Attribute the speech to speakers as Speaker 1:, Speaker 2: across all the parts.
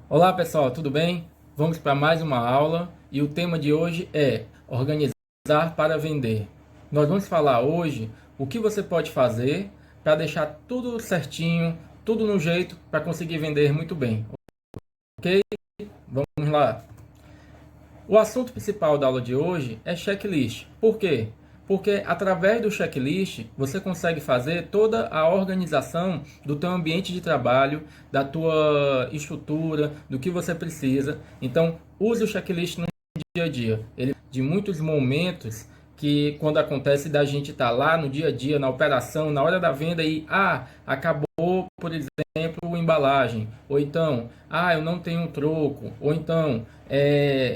Speaker 1: Olá pessoal, tudo bem? Vamos para mais uma aula e o tema de hoje é organizar para vender. Nós vamos falar hoje o que você pode fazer para deixar tudo certinho, tudo no jeito para conseguir vender muito bem, ok? Vamos lá. O assunto principal da aula de hoje é checklist. Por quê? Porque através do checklist você consegue fazer toda a organização do teu ambiente de trabalho, da tua estrutura, do que você precisa. Então, use o checklist no dia a dia. Ele de muitos momentos que quando acontece da gente estar lá no dia a dia, na operação, na hora da venda e acabou, por exemplo, embalagem, ou então, eu não tenho troco, ou então,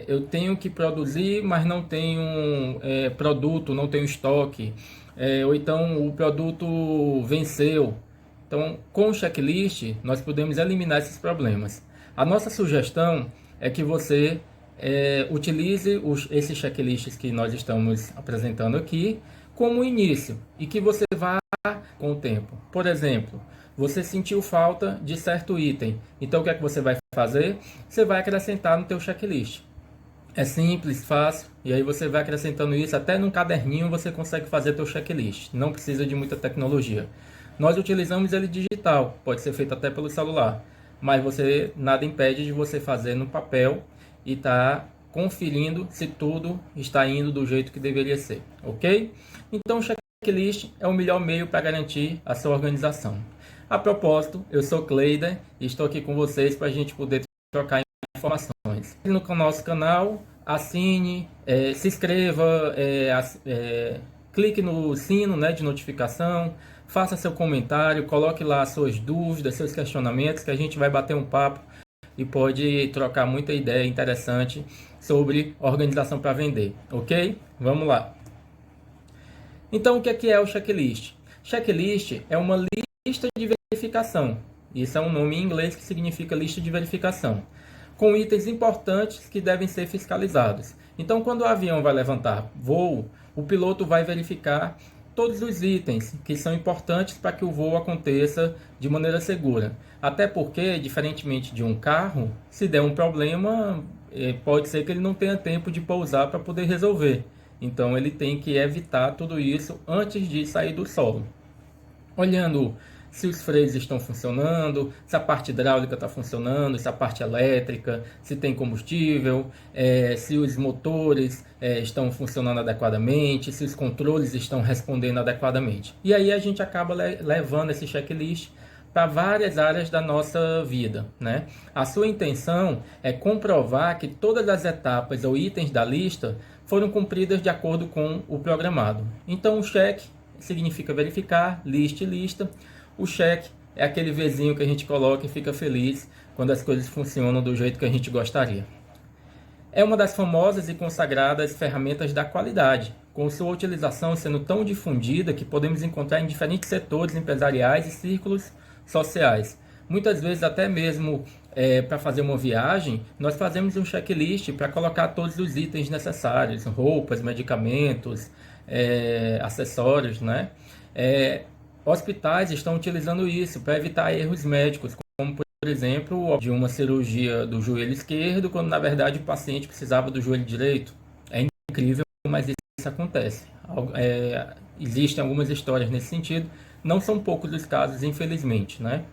Speaker 1: eu tenho que produzir, mas não tenho produto, não tenho estoque, ou então o produto venceu. Então, com o checklist, nós podemos eliminar esses problemas. A nossa sugestão é que você utilize esses checklists que nós estamos apresentando aqui como início e que você vá com o tempo. Por exemplo, você sentiu falta de certo item, então o que é que você vai fazer? Você vai acrescentar no teu checklist. É simples, fácil, e aí você vai acrescentando isso, até num caderninho você consegue fazer teu checklist, não precisa de muita tecnologia. Nós utilizamos ele digital, pode ser feito até pelo celular, mas você nada impede de você fazer no papel e tá conferindo se tudo está indo do jeito que deveria ser, ok? Então o checklist é o melhor meio para garantir a sua organização. A propósito, eu sou Cleider e estou aqui com vocês para a gente poder trocar informações. No nosso canal, assine, se inscreva, clique no sino, né, de notificação, faça seu comentário, coloque lá suas dúvidas, seus questionamentos, que a gente vai bater um papo e pode trocar muita ideia interessante sobre organização para vender, ok? Vamos lá. Então, o que é o checklist? Checklist é uma lista de verificação. Isso é um nome em inglês que significa lista de verificação, com itens importantes que devem ser fiscalizados. Então, quando o avião vai levantar voo, o piloto vai verificar todos os itens que são importantes para que o voo aconteça de maneira segura. Até porque, diferentemente de um carro, se der um problema, pode ser que ele não tenha tempo de pousar para poder resolver. Então, ele tem que evitar tudo isso antes de sair do solo. Olhando se os freios estão funcionando, se a parte hidráulica está funcionando, se a parte elétrica, se tem combustível, se os motores estão funcionando adequadamente, se os controles estão respondendo adequadamente. E aí a gente acaba levando esse checklist para várias áreas da nossa vida, né? A sua intenção é comprovar que todas as etapas ou itens da lista foram cumpridas de acordo com o programado. Então o check significa verificar, lista. O check é aquele Vzinho que a gente coloca e fica feliz quando as coisas funcionam do jeito que a gente gostaria. É uma das famosas e consagradas ferramentas da qualidade, com sua utilização sendo tão difundida que podemos encontrar em diferentes setores empresariais e círculos sociais. Muitas vezes, até mesmo para fazer uma viagem, nós fazemos um checklist para colocar todos os itens necessários, roupas, medicamentos, acessórios, né? Hospitais estão utilizando isso para evitar erros médicos, como por exemplo, de uma cirurgia do joelho esquerdo, quando na verdade o paciente precisava do joelho direito. É incrível, mas isso acontece. Existem algumas histórias nesse sentido, não são poucos os casos, infelizmente, né?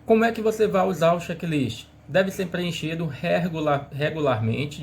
Speaker 1: Como é que você vai usar o checklist? Deve ser preenchido regularmente,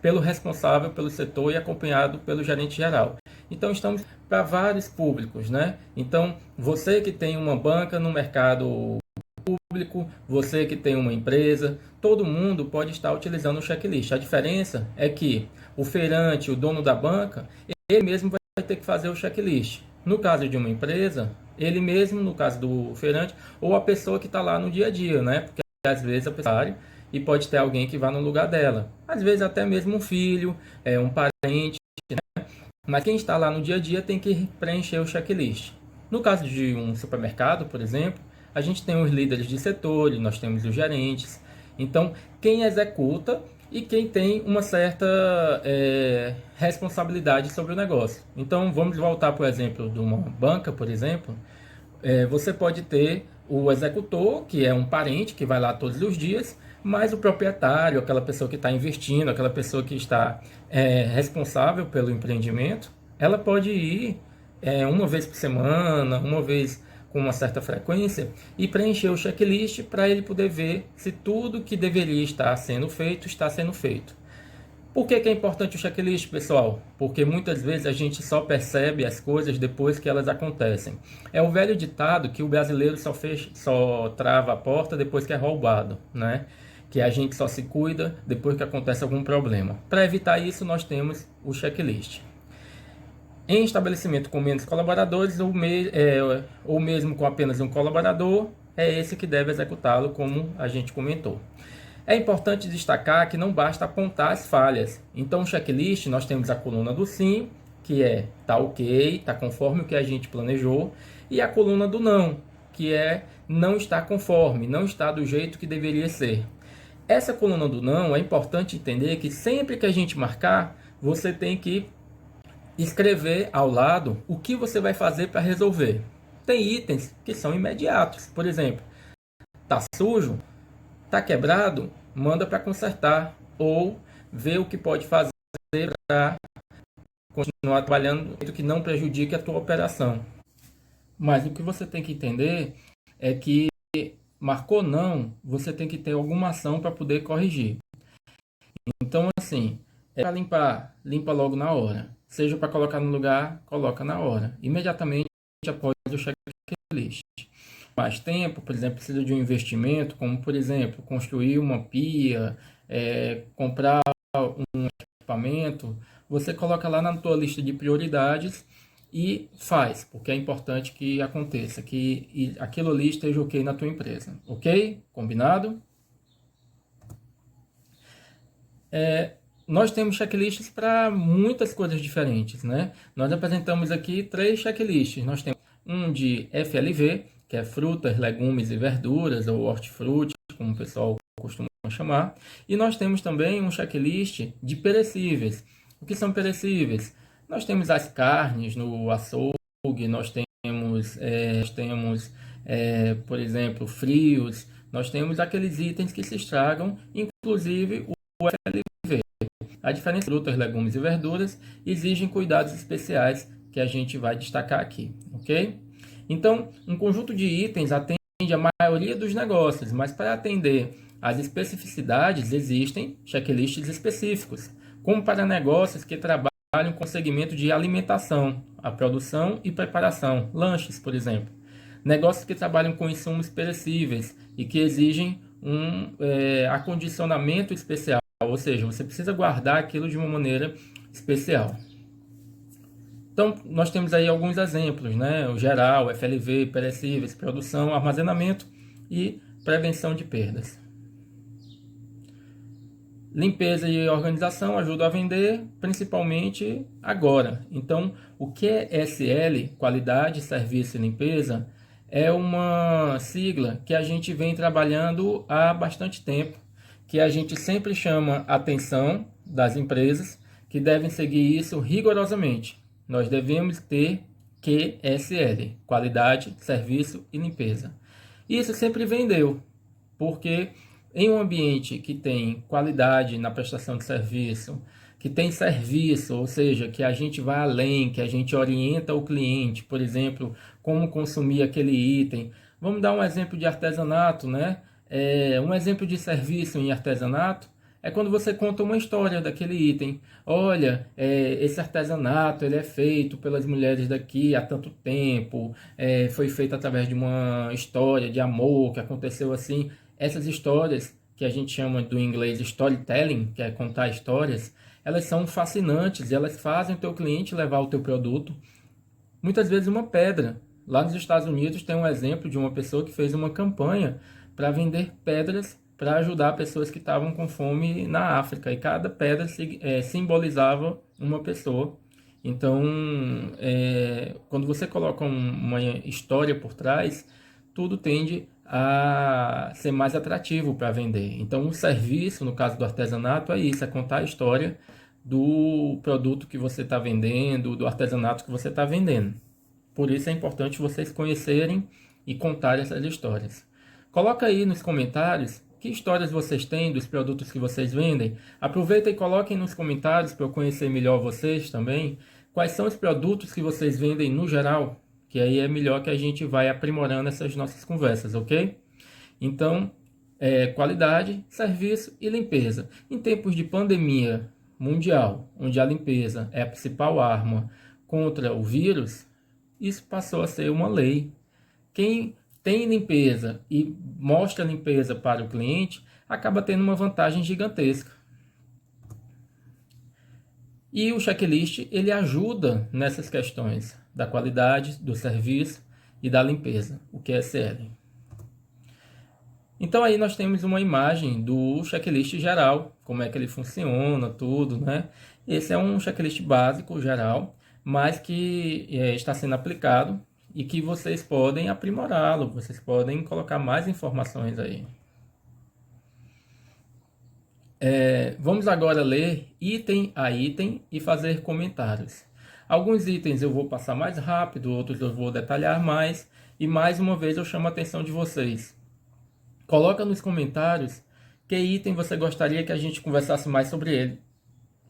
Speaker 1: pelo responsável pelo setor e acompanhado pelo gerente geral. Então, estamos para vários públicos, né? Então, você que tem uma banca no mercado público, você que tem uma empresa, todo mundo pode estar utilizando o checklist. A diferença é que o feirante, o dono da banca, ele mesmo vai ter que fazer o checklist. No caso de uma empresa, ele mesmo, no caso do feirante, ou a pessoa que está lá no dia a dia, né? Porque às vezes a pessoa e pode ter alguém que vá no lugar dela. Às vezes até mesmo um filho, um parente, né? Mas quem está lá no dia a dia tem que preencher o checklist. No caso de um supermercado, por exemplo, a gente tem os líderes de setor, nós temos os gerentes. Então, quem executa e quem tem uma certa responsabilidade sobre o negócio. Então, vamos voltar para o exemplo de uma banca, por exemplo. Você pode ter o executor, que é um parente que vai lá todos os dias, mas o proprietário, aquela pessoa que está investindo, aquela pessoa que está responsável pelo empreendimento, ela pode ir uma vez por semana, uma vez com uma certa frequência e preencher o checklist para ele poder ver se tudo que deveria estar sendo feito está sendo feito. Por que é importante o checklist, pessoal? Porque muitas vezes a gente só percebe as coisas depois que elas acontecem. É o velho ditado que o brasileiro só trava a porta depois que é roubado, né? Que a gente só se cuida depois que acontece algum problema. Para evitar isso, nós temos o checklist. Em estabelecimento com menos colaboradores ou mesmo com apenas um colaborador, é esse que deve executá-lo, como a gente comentou. É importante destacar que não basta apontar as falhas. Então, no checklist, nós temos a coluna do sim, que é tá ok, tá conforme o que a gente planejou, e a coluna do não, que é não está conforme, não está do jeito que deveria ser. Essa coluna do não é importante entender que sempre que a gente marcar, você tem que escrever ao lado o que você vai fazer para resolver. Tem itens que são imediatos, por exemplo, tá sujo, tá quebrado, manda para consertar ou vê o que pode fazer para continuar trabalhando do que não prejudique a tua operação. Mas o que você tem que entender é que marcou não, você tem que ter alguma ação para poder corrigir. Então, assim, para limpar, limpa logo na hora. Seja para colocar no lugar, coloca na hora. Imediatamente após o checklist. Mais tempo, por exemplo, precisa de um investimento, como, por exemplo, construir uma pia, comprar um equipamento, você coloca lá na tua lista de prioridades e faz, porque é importante que aconteça, que aquilo ali esteja ok na tua empresa. Ok? Combinado? Nós temos checklists para muitas coisas diferentes, né? Nós apresentamos aqui 3 checklists. Nós temos um de FLV, que é frutas, legumes e verduras, ou hortifruti, como o pessoal costuma chamar. E nós temos também um checklist de perecíveis. O que são perecíveis? Nós temos as carnes no açougue, por exemplo, frios. Nós temos aqueles itens que se estragam, inclusive o FLV. A diferença entre frutas, legumes e verduras exigem cuidados especiais que a gente vai destacar aqui, ok? Então, um conjunto de itens atende a maioria dos negócios, mas para atender às especificidades existem checklists específicos, como para negócios que trabalham com segmento de alimentação, a produção e preparação, lanches, por exemplo. Negócios que trabalham com insumos perecíveis e que exigem um acondicionamento especial, ou seja, você precisa guardar aquilo de uma maneira especial. Então, nós temos aí alguns exemplos, né? O geral, FLV, perecíveis, produção, armazenamento e prevenção de perdas. Limpeza e organização ajudam a vender, principalmente agora. Então, o QSL, Qualidade, Serviço e Limpeza, é uma sigla que a gente vem trabalhando há bastante tempo, que a gente sempre chama a atenção das empresas que devem seguir isso rigorosamente. Nós devemos ter QSL, Qualidade, Serviço e Limpeza. Isso sempre vendeu, porque em um ambiente que tem qualidade na prestação de serviço, que tem serviço, ou seja, que a gente vai além, que a gente orienta o cliente, por exemplo, como consumir aquele item. Vamos dar um exemplo de artesanato, né? Um exemplo de serviço em artesanato é quando você conta uma história daquele item. Olha, esse artesanato ele é feito pelas mulheres daqui há tanto tempo, foi feito através de uma história de amor que aconteceu assim. Essas histórias, que a gente chama do inglês storytelling, que é contar histórias, elas são fascinantes e elas fazem o teu cliente levar o teu produto. Muitas vezes uma pedra. Lá nos Estados Unidos tem um exemplo de uma pessoa que fez uma campanha para vender pedras para ajudar pessoas que estavam com fome na África. E cada pedra simbolizava uma pessoa. Então, quando você coloca uma história por trás, tudo tende a ser mais atrativo para vender. Então, o serviço, no caso do artesanato, é isso, é contar a história do produto que você está vendendo, do artesanato que você está vendendo. Por isso é importante vocês conhecerem e contar essas histórias. Coloca aí nos comentários que histórias vocês têm dos produtos que vocês vendem. Aproveita e coloquem nos comentários para eu conhecer melhor vocês também. Quais são os produtos que vocês vendem no geral? Que aí é melhor que a gente vai aprimorando essas nossas conversas, ok? Então, qualidade, serviço e limpeza. Em tempos de pandemia mundial, onde a limpeza é a principal arma contra o vírus, isso passou a ser uma lei. Quem tem limpeza e mostra limpeza para o cliente acaba tendo uma vantagem gigantesca. E o checklist ele ajuda nessas questões da qualidade, do serviço e da limpeza, o QSL. Então aí nós temos uma imagem do checklist geral, como é que ele funciona, tudo, né? Esse é um checklist básico, geral, mas que está sendo aplicado e que vocês podem aprimorá-lo, vocês podem colocar mais informações aí. Vamos agora ler item a item e fazer comentários. Alguns itens eu vou passar mais rápido, outros eu vou detalhar mais, e mais uma vez eu chamo a atenção de vocês. Coloca nos comentários que item você gostaria que a gente conversasse mais sobre ele,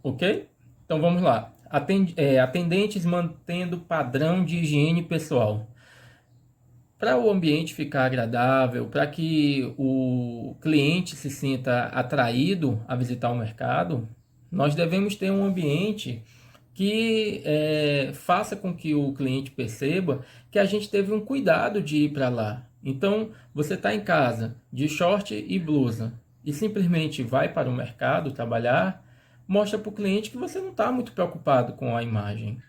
Speaker 1: ok? Então vamos lá. Atendentes mantendo padrão de higiene pessoal. Para o ambiente ficar agradável, para que o cliente se sinta atraído a visitar o mercado, nós devemos ter um ambiente que faça com que o cliente perceba que a gente teve um cuidado de ir para lá. Então, você está em casa de short e blusa e simplesmente vai para o mercado trabalhar, mostra para o cliente que você não está muito preocupado com a imagem.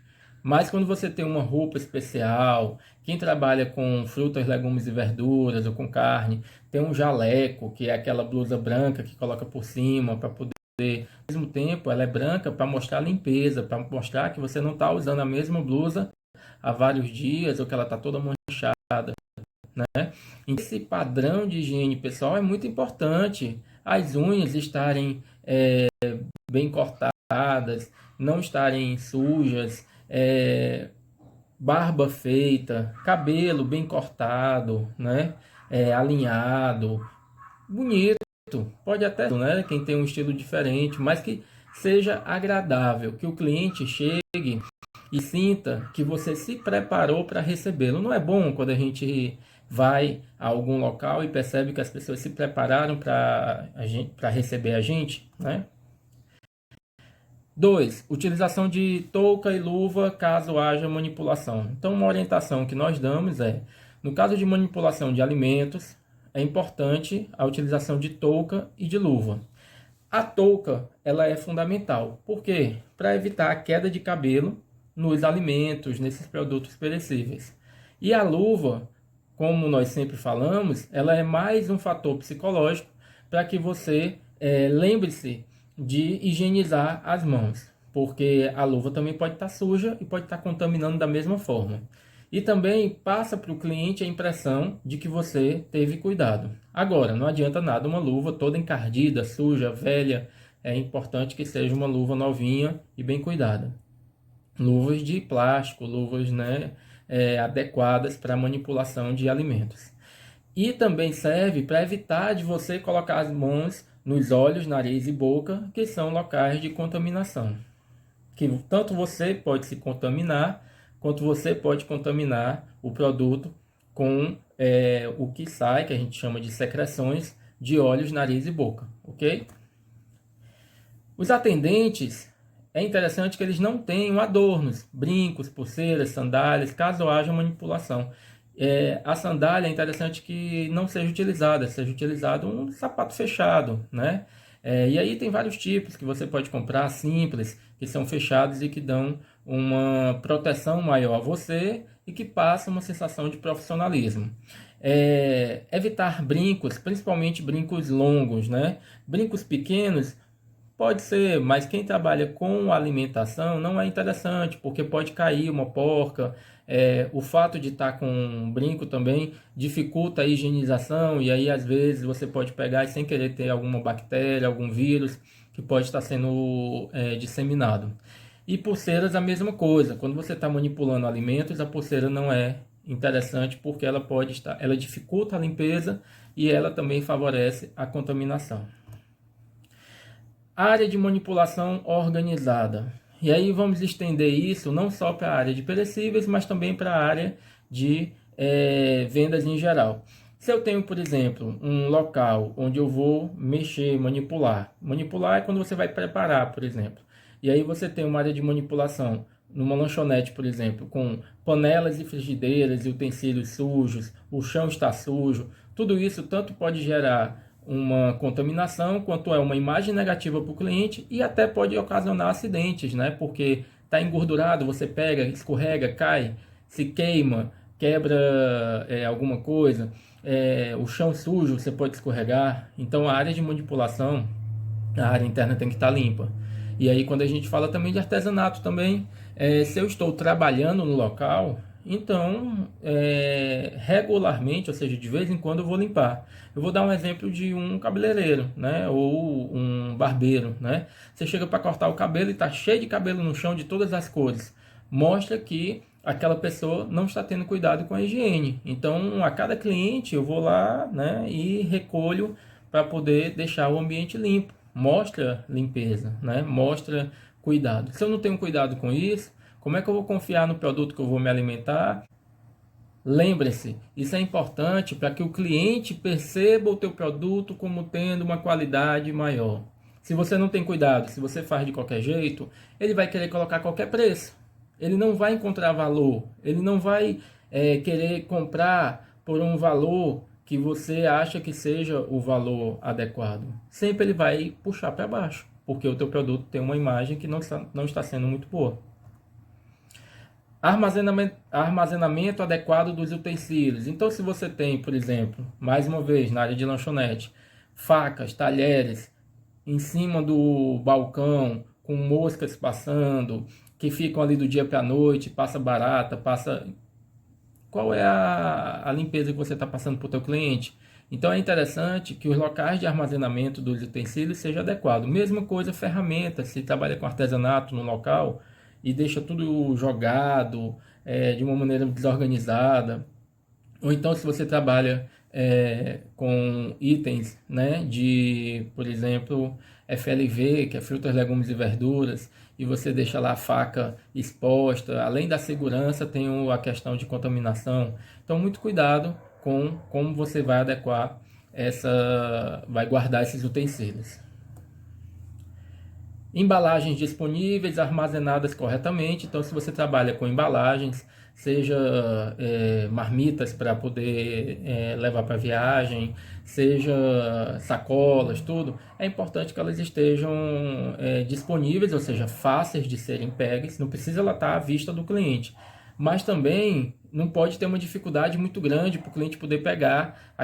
Speaker 1: Mas quando você tem uma roupa especial, quem trabalha com frutas, legumes e verduras ou com carne, tem um jaleco, que é aquela blusa branca que coloca por cima para poder. Ao mesmo tempo, ela é branca para mostrar limpeza, para mostrar que você não está usando a mesma blusa há vários dias ou que ela está toda manchada, né? Esse padrão de higiene pessoal é muito importante. As unhas estarem bem cortadas, não estarem sujas, barba feita, cabelo bem cortado, né? Alinhado, bonito. Pode até, né, quem tem um estilo diferente, mas que seja agradável, que o cliente chegue e sinta que você se preparou para recebê-lo. Não é bom quando a gente vai a algum local e percebe que as pessoas se prepararam para receber a gente, né? 2. Utilização de touca e luva caso haja manipulação. Então, uma orientação que nós damos no caso de manipulação de alimentos, é importante a utilização de touca e de luva. A touca ela é fundamental. Por quê? Para evitar a queda de cabelo nos alimentos, nesses produtos perecíveis. E a luva, como nós sempre falamos, ela é mais um fator psicológico para que você lembre-se de higienizar as mãos, porque a luva também pode estar suja e pode estar contaminando da mesma forma. E também passa para o cliente a impressão de que você teve cuidado. Agora, não adianta nada uma luva toda encardida, suja, velha. É importante que seja uma luva novinha e bem cuidada. Luvas de plástico, luvas adequadas para manipulação de alimentos. E também serve para evitar de você colocar as mãos nos olhos, nariz e boca, que são locais de contaminação. Que tanto você pode se contaminar, quanto você pode contaminar o produto com o que sai, que a gente chama de secreções de olhos, nariz e boca, ok? Os atendentes, é interessante que eles não tenham adornos, brincos, pulseiras, sandálias, caso haja manipulação. A sandália é interessante que não seja utilizado um sapato fechado, né? E aí tem vários tipos que você pode comprar, simples, que são fechados e que dão uma proteção maior a você e que passa uma sensação de profissionalismo. Evitar brincos, principalmente brincos longos, né? Brincos pequenos pode ser, mas quem trabalha com alimentação não é interessante, porque pode cair uma porca. O fato de estar com um brinco também dificulta a higienização, e aí às vezes você pode pegar e sem querer ter alguma bactéria, algum vírus que pode estar sendo disseminado. E pulseiras a mesma coisa, quando você está manipulando alimentos, a pulseira não é interessante porque ela dificulta a limpeza e ela também favorece a contaminação. Área de manipulação organizada. E aí vamos estender isso não só para a área de perecíveis, mas também para a área de vendas em geral. Se eu tenho, por exemplo, um local onde eu vou mexer, manipular. Manipular é quando você vai preparar, por exemplo. E aí você tem uma área de manipulação numa lanchonete, por exemplo, com panelas e frigideiras e utensílios sujos, o chão está sujo. Tudo isso tanto pode gerar uma contaminação, quanto é uma imagem negativa para o cliente e até pode ocasionar acidentes, né? Porque está engordurado, você pega, escorrega, cai, se queima, quebra alguma coisa, o chão sujo você pode escorregar. Então a área de manipulação, a área interna tem que estar limpa. E aí quando a gente fala também de artesanato também, se eu estou trabalhando no local, então regularmente, ou seja, de vez em quando eu vou limpar. Eu vou dar um exemplo de um cabeleireiro, né, ou um barbeiro, né? Você chega para cortar o cabelo e está cheio de cabelo no chão de todas as cores. Mostra que aquela pessoa não está tendo cuidado com a higiene. Então, a cada cliente eu vou lá, né, e recolho para poder deixar o ambiente limpo. Mostra limpeza, né? Mostra cuidado. Se eu não tenho cuidado com isso, como é que eu vou confiar no produto que eu vou me alimentar? Lembre-se, isso é importante para que o cliente perceba o teu produto como tendo uma qualidade maior. Se você não tem cuidado, se você faz de qualquer jeito, ele vai querer colocar qualquer preço. Ele não vai encontrar valor, ele não vai querer comprar por um valor que você acha que seja o valor adequado. Sempre ele vai puxar para baixo, porque o teu produto tem uma imagem que não está sendo muito boa. Armazenamento adequado dos utensílios. Então, se você tem, por exemplo, mais uma vez, na área de lanchonete, facas, talheres em cima do balcão, com moscas passando, que ficam ali do dia para a noite, passa barata, passa... Qual é a limpeza que você está passando para o teu cliente? Então, é interessante que os locais de armazenamento dos utensílios seja adequado. Mesma coisa, ferramentas. Se trabalha com artesanato no local e deixa tudo jogado de uma maneira desorganizada, ou então se você trabalha com itens, né, de, por exemplo, FLV, que é frutas, legumes e verduras, e você deixa lá a faca exposta, além da segurança tem a questão de contaminação. Então muito cuidado com como você vai adequar vai guardar esses utensílios. Embalagens disponíveis, armazenadas corretamente. Então, se você trabalha com embalagens, seja marmitas para poder levar para viagem, seja sacolas, tudo, é importante que elas estejam disponíveis, ou seja, fáceis de serem pegues. Não precisa ela estar à vista do cliente, mas também não pode ter uma dificuldade muito grande para o cliente poder pegar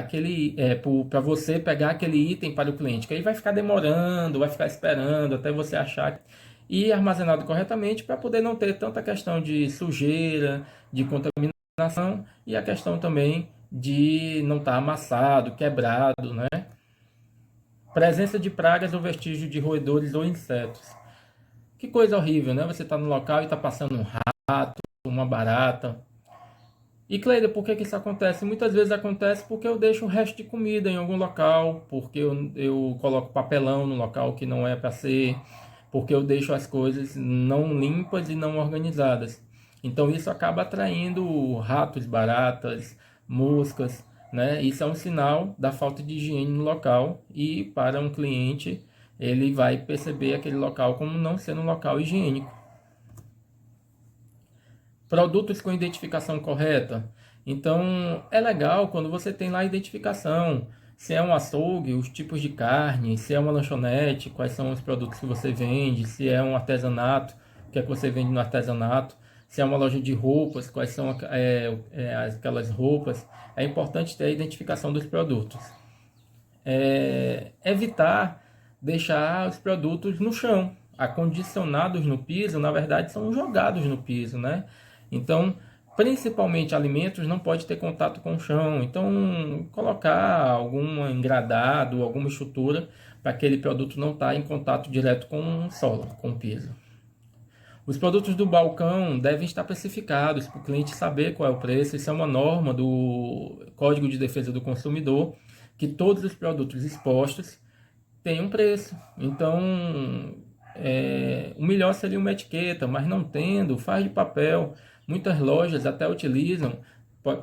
Speaker 1: para você pegar aquele item para o cliente, que aí vai ficar demorando, vai ficar esperando até você achar, e armazenado corretamente para poder não ter tanta questão de sujeira, de contaminação e a questão também de não estar amassado, quebrado, né? Presença de pragas ou vestígio de roedores ou insetos. Que coisa horrível, né? Você está no local e está passando um rato, uma barata. E Cleide, por que isso acontece? Muitas vezes acontece porque eu deixo o resto de comida em algum local, porque eu coloco papelão no local que não é para ser, porque eu deixo as coisas não limpas e não organizadas. Então isso acaba atraindo ratos, baratas, moscas, né? Isso é um sinal da falta de higiene no local e para um cliente ele vai perceber aquele local como não sendo um local higiênico. Produtos com identificação correta. Então, é legal quando você tem lá a identificação. Se é um açougue, os tipos de carne, se é uma lanchonete, quais são os produtos que você vende, se é um artesanato, o que é que você vende no artesanato, se é uma loja de roupas, quais são aquelas roupas. É importante ter a identificação dos produtos. Evitar deixar os produtos no chão. Acondicionados no piso, na verdade, são jogados no piso, né? Então, principalmente alimentos, não pode ter contato com o chão. Então, colocar algum engradado, alguma estrutura para aquele produto não estar em contato direto com o solo, com o piso. Os produtos do balcão devem estar precificados para o cliente saber qual é o preço. Isso é uma norma do Código de Defesa do Consumidor, que todos os produtos expostos têm um preço. Então, o melhor seria uma etiqueta, mas não tendo, faz de papel. Muitas lojas até utilizam,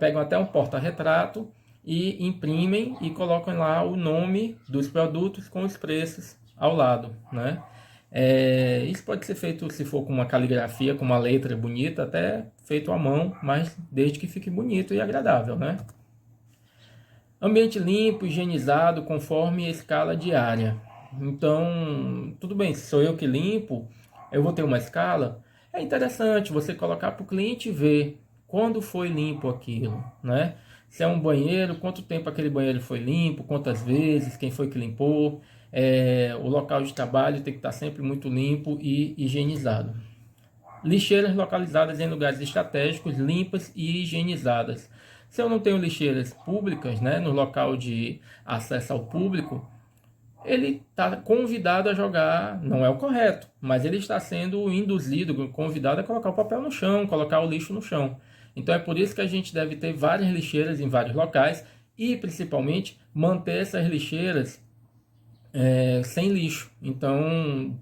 Speaker 1: pegam até um porta-retrato e imprimem e colocam lá o nome dos produtos com os preços ao lado, né? Isso pode ser feito se for com uma caligrafia, com uma letra bonita, até feito à mão, mas desde que fique bonito e agradável, né? Ambiente limpo, higienizado, conforme a escala diária. Então, tudo bem, se sou eu que limpo, eu vou ter uma escala. É interessante você colocar para o cliente ver quando foi limpo aquilo, né? Se é um banheiro, quanto tempo aquele banheiro foi limpo, quantas vezes, quem foi que limpou. O local de trabalho tem que estar sempre muito limpo e higienizado. Lixeiras localizadas em lugares estratégicos, limpas e higienizadas. Se eu não tenho lixeiras públicas, né, no local de acesso ao público, ele está convidado a jogar, não é o correto, mas ele está sendo induzido, convidado a colocar o papel no chão, colocar o lixo no chão. Então é por isso que a gente deve ter várias lixeiras em vários locais e principalmente manter essas lixeiras sem lixo. Então,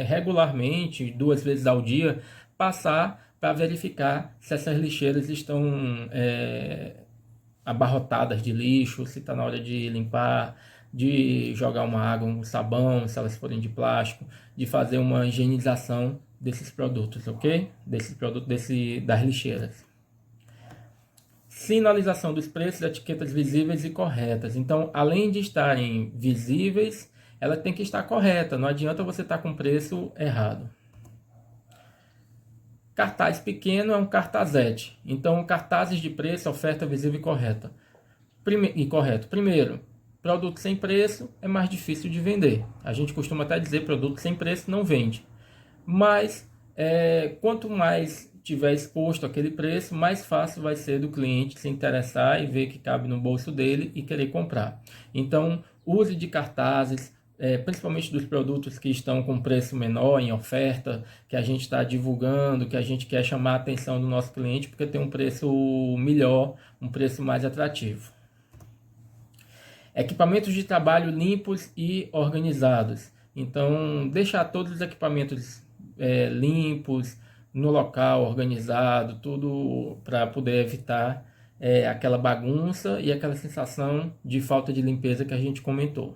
Speaker 1: regularmente, 2 vezes ao dia, passar para verificar se essas lixeiras estão abarrotadas de lixo, se está na hora de limpar, de jogar uma água, um sabão, se elas forem de plástico, de fazer uma higienização desses produtos, ok? Desses produtos, das lixeiras. Sinalização dos preços, etiquetas visíveis e corretas. Então, além de estarem visíveis, ela tem que estar correta. Não adianta você estar com preço errado. Cartaz pequeno é um cartazete. Então, cartazes de preço, oferta visível e correta. Correto. Primeiro, produto sem preço é mais difícil de vender. A gente costuma até dizer produto sem preço não vende. Mas, quanto mais tiver exposto aquele preço, mais fácil vai ser do cliente se interessar e ver que cabe no bolso dele e querer comprar. Então, use de cartazes, principalmente dos produtos que estão com preço menor, em oferta, que a gente está divulgando, que a gente quer chamar a atenção do nosso cliente, porque tem um preço melhor, um preço mais atrativo. Equipamentos de trabalho limpos e organizados. Então, deixar todos os equipamentos limpos, no local, organizado, tudo para poder evitar aquela bagunça e aquela sensação de falta de limpeza que a gente comentou.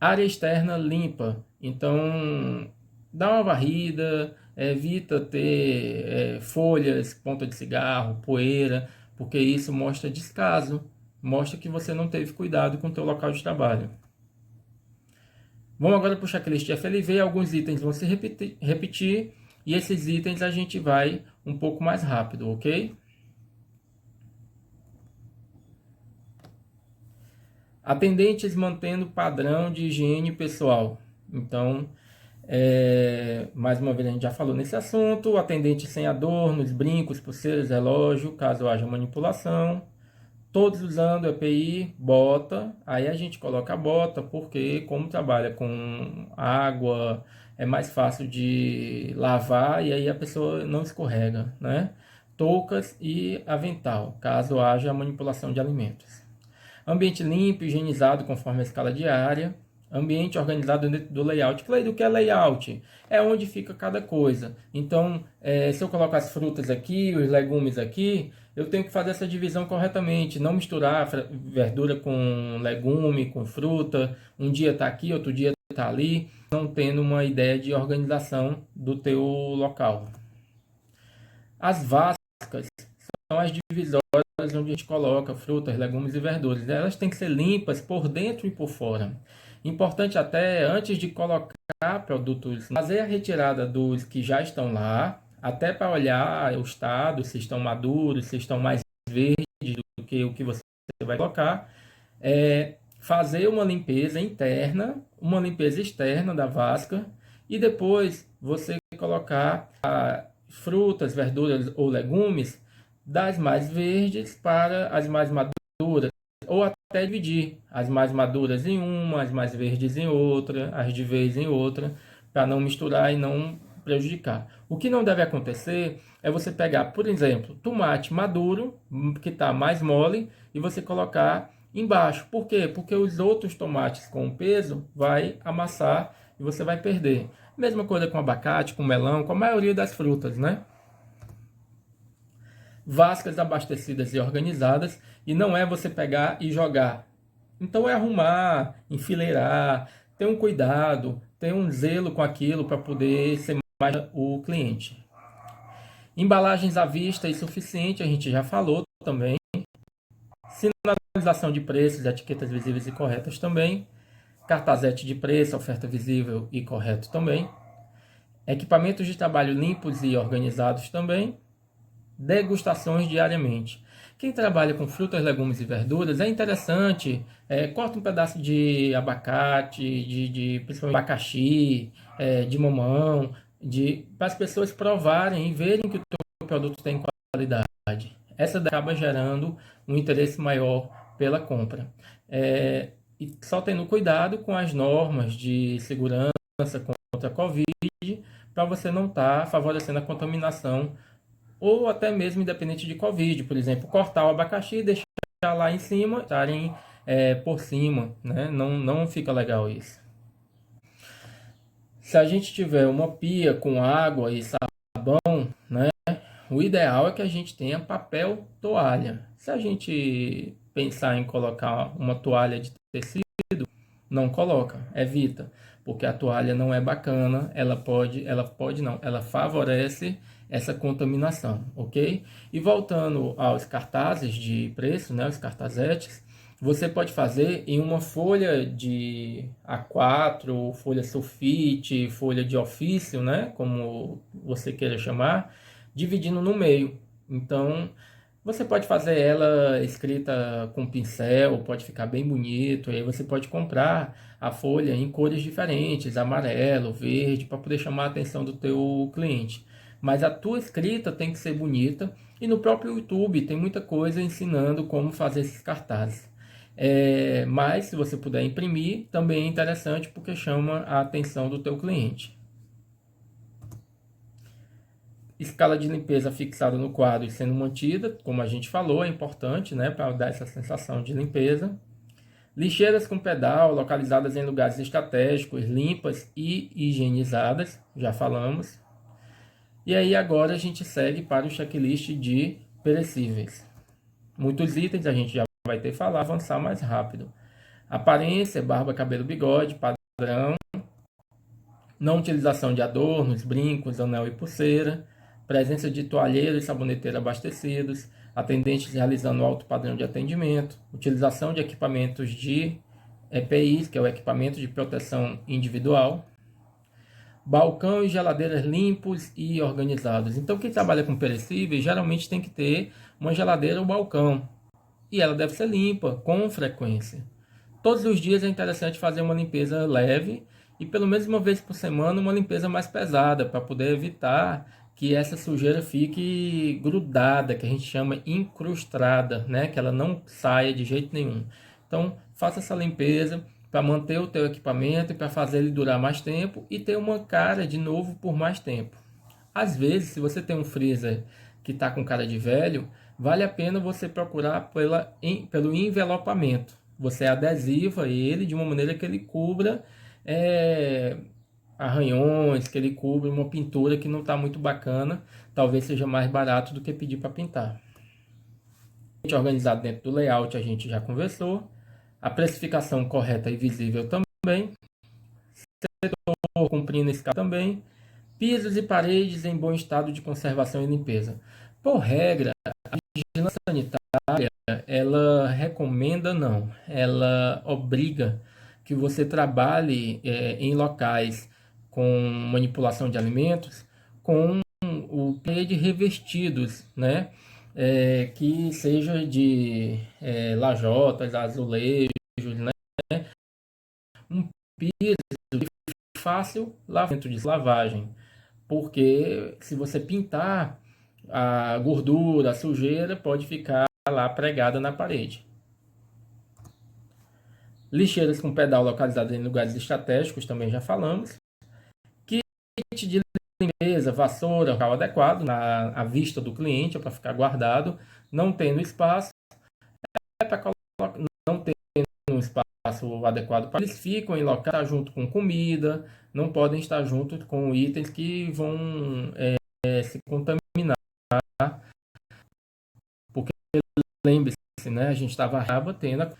Speaker 1: Área externa limpa, então dá uma varrida, evita ter folhas, ponta de cigarro, poeira, porque isso mostra descaso, mostra que você não teve cuidado com o teu local de trabalho. Vamos agora para o checklist de FLV, alguns itens vão se repetir e esses itens a gente vai um pouco mais rápido, ok? Atendentes mantendo padrão de higiene pessoal. Então, mais uma vez a gente já falou nesse assunto, atendente sem adornos, brincos, pulseiras, relógio, caso haja manipulação. Todos usando EPI, bota, aí a gente coloca a bota, porque como trabalha com água, é mais fácil de lavar e aí a pessoa não escorrega, né? Toucas e avental, caso haja manipulação de alimentos. Ambiente limpo, higienizado conforme a escala diária. Ambiente organizado dentro do layout. Clay, o que é layout? É onde fica cada coisa. Então, se eu colocar as frutas aqui, os legumes aqui, eu tenho que fazer essa divisão corretamente. Não misturar verdura com legume, com fruta. Um dia está aqui, outro dia está ali. Não tendo uma ideia de organização do teu local. As vascas são as divisórias onde a gente coloca frutas, legumes e verduras. Elas têm que ser limpas por dentro e por fora. Importante até, antes de colocar produtos, fazer a retirada dos que já estão lá, até para olhar o estado, se estão maduros, se estão mais verdes do que o que você vai colocar. Fazer uma limpeza interna, uma limpeza externa da vasca e depois você colocar frutas, verduras ou legumes das mais verdes para as mais maduras, ou até dividir as mais maduras em uma, as mais verdes em outra, as de vez em outra, para não misturar e não prejudicar. O que não deve acontecer é você pegar, por exemplo, tomate maduro, que está mais mole, e você colocar embaixo. Por quê? Porque os outros tomates com peso vai amassar e você vai perder. Mesma coisa com abacate, com melão, com a maioria das frutas, né? Vascas abastecidas e organizadas, e não é você pegar e jogar. Então é arrumar, enfileirar, ter um cuidado, ter um zelo com aquilo para poder ser mais o cliente. Embalagens à vista e suficiente, a gente já falou também. Sinalização de preços, etiquetas visíveis e corretas também. Cartazete de preço, oferta visível e correto também. Equipamentos de trabalho limpos e organizados também. Degustações diariamente. Quem trabalha com frutas, legumes e verduras, é interessante, corta um pedaço de abacate, principalmente abacaxi, de mamão, para as pessoas provarem e verem que o teu produto tem qualidade. Essa acaba gerando um interesse maior pela compra. E só tendo cuidado com as normas de segurança contra a Covid, para você não estar favorecendo a contaminação ou até mesmo independente de Covid, por exemplo, cortar o abacaxi e deixar lá em cima, estarem por cima, né? Não fica legal isso. Se a gente tiver uma pia com água e sabão, né? O ideal é que a gente tenha papel toalha. Se a gente pensar em colocar uma toalha de tecido, não coloca, evita, porque a toalha não é bacana, ela favorece essa contaminação, ok? E voltando aos cartazes de preço, né, os cartazetes, você pode fazer em uma folha de A4, folha sulfite, folha de ofício, né, como você queira chamar, dividindo no meio. Então, você pode fazer ela escrita com pincel, pode ficar bem bonito. E aí você pode comprar a folha em cores diferentes, amarelo, verde, para poder chamar a atenção do teu cliente. Mas a tua escrita tem que ser bonita. E no próprio YouTube tem muita coisa ensinando como fazer esses cartazes. Mas se você puder imprimir, também é interessante porque chama a atenção do teu cliente. Escala de limpeza fixada no quadro e sendo mantida, como a gente falou, é importante, né, para dar essa sensação de limpeza. Lixeiras com pedal, localizadas em lugares estratégicos, limpas e higienizadas, já falamos. E aí agora a gente segue para o checklist de perecíveis. Muitos itens a gente já vai ter que falar, avançar mais rápido. Aparência, barba, cabelo, bigode, padrão. Não utilização de adornos, brincos, anel e pulseira, presença de toalheiro e saboneteira abastecidos, atendentes realizando alto padrão de atendimento, utilização de equipamentos de EPIs, que é o equipamento de proteção individual, balcão e geladeiras limpos e organizados. Então, quem trabalha com perecíveis geralmente tem que ter uma geladeira ou balcão, e ela deve ser limpa com frequência. Todos os dias é interessante fazer uma limpeza leve e pelo menos uma vez por semana uma limpeza mais pesada para poder evitar que essa sujeira fique grudada, que a gente chama incrustada, né? Que ela não saia de jeito nenhum. Então, faça essa limpeza para manter o teu equipamento e para fazer ele durar mais tempo e ter uma cara de novo por mais tempo. Às vezes, se você tem um freezer que está com cara de velho, vale a pena você procurar pelo envelopamento. Você adesiva ele de uma maneira que ele cubra arranhões, que ele cubra uma pintura que não está muito bacana. Talvez seja mais barato do que pedir para pintar. Organizado dentro do layout a gente já conversou. A precificação correta e visível também. Setor cumprindo escala também. Pisos e paredes em bom estado de conservação e limpeza. Por regra, a vigilância sanitária, ela recomenda não, ela obriga que você trabalhe em locais com manipulação de alimentos com o parede revestidos, né? Que seja de lajotas, azulejos, né? Um piso de fácil lavagem, porque se você pintar, a gordura, a sujeira pode ficar lá pregada na parede. Lixeiras com pedal localizadas em lugares estratégicos, também já falamos. Kit de limpeza, vassoura, local adequado, à vista do cliente, para ficar guardado. Não tendo espaço, para colocar, não tendo um espaço adequado para eles ficam em local junto com comida, não podem estar junto com itens que vão se contaminar, porque lembre-se, né, a gente estava batendo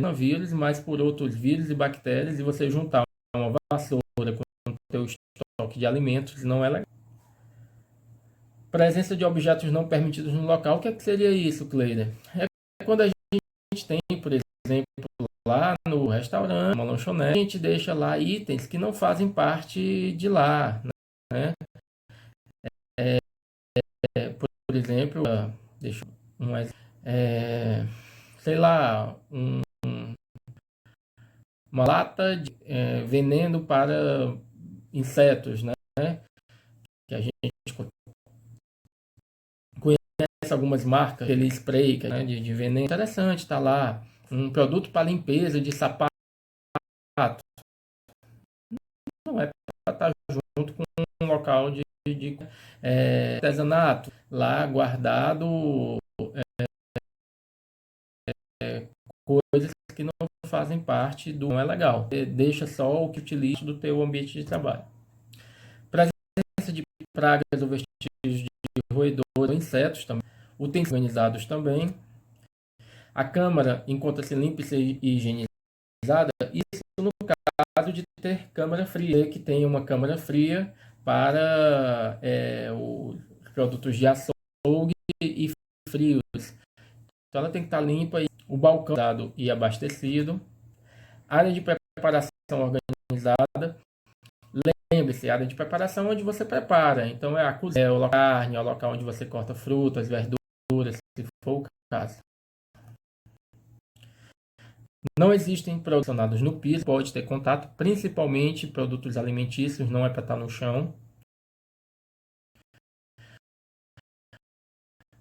Speaker 1: não vírus, mas por outros vírus e bactérias, e você juntar uma vassoura com o teu estoque de alimentos não é legal. Presença de objetos não permitidos no local, o que, que seria isso, Cleider? É quando a gente tem, por exemplo, lá no restaurante, uma lanchonete, a gente deixa lá itens que não fazem parte de lá, né? Por exemplo, deixa um sei lá, uma lata de veneno para insetos, né? Que a gente conhece algumas marcas, aquele spray né, de veneno. Interessante, tá lá. Um produto para limpeza de sapato. Não é para estar junto com um local de artesanato. Lá guardado coisas que não fazem parte do... Não é legal. Deixa só o que utiliza do teu ambiente de trabalho. Presença de pragas ou vestígios de roedores ou insetos também. Utensílios organizados também. A câmara encontra-se limpa e higienizada. Isso no caso de ter câmara fria, que tem uma câmara fria para os produtos de açougue e frios. Então ela tem que estar limpa, o balcão dado e abastecido. Área de preparação organizada. Lembre-se, área de preparação onde você prepara. Então é a cozinha, o carne, é o local onde você corta frutas, verduras, se for o caso. Não existem produtos no piso, pode ter contato, principalmente produtos alimentícios, não é para estar no chão.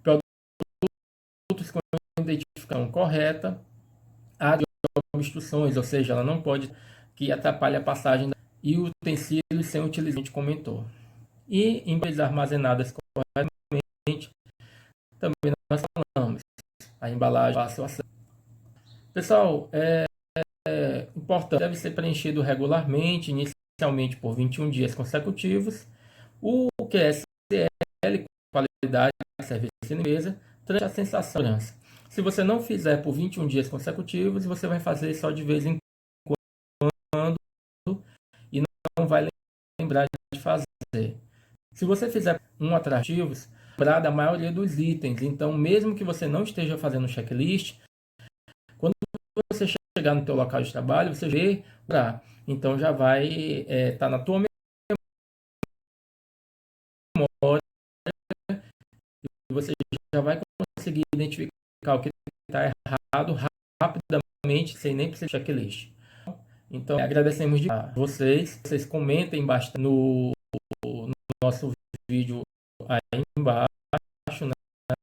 Speaker 1: Produtos com identificação correta, área de obstruções, ou seja, ela não pode, que atrapalhe a passagem, e utensílios sem utilizar, a gente comentou. E em coisas armazenadas corretamente, também nós falamos, a embalagem fácil acesso. Pessoal, importante, deve ser preenchido regularmente, inicialmente por 21 dias consecutivos. O QSL, qualidade, serviço e limpeza, traz a sensação de segurança. Se você não fizer por 21 dias consecutivos, você vai fazer só de vez em quando e não vai lembrar de fazer. Se você fizer atrativos, lembrar da maioria dos itens. Então, mesmo que você não esteja fazendo checklist, quando você chegar no teu local de trabalho, você vê, então já vai estar na tua memória e você já vai conseguir identificar o que está errado rapidamente, sem nem precisar de checklist. Então, agradecemos a vocês comentem bastante no nosso vídeo aí embaixo, né,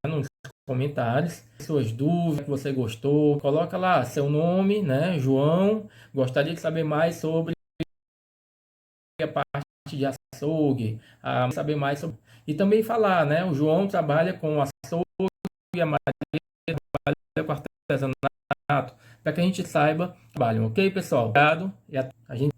Speaker 1: nos comentários, suas dúvidas, que você gostou, coloca lá seu nome, né, João, gostaria de saber mais sobre a parte de açougue, saber mais sobre... E também falar, né, o João trabalha com açougue e a Maria trabalha com artesanato, para que a gente saiba, trabalham, ok, pessoal? Obrigado e a gente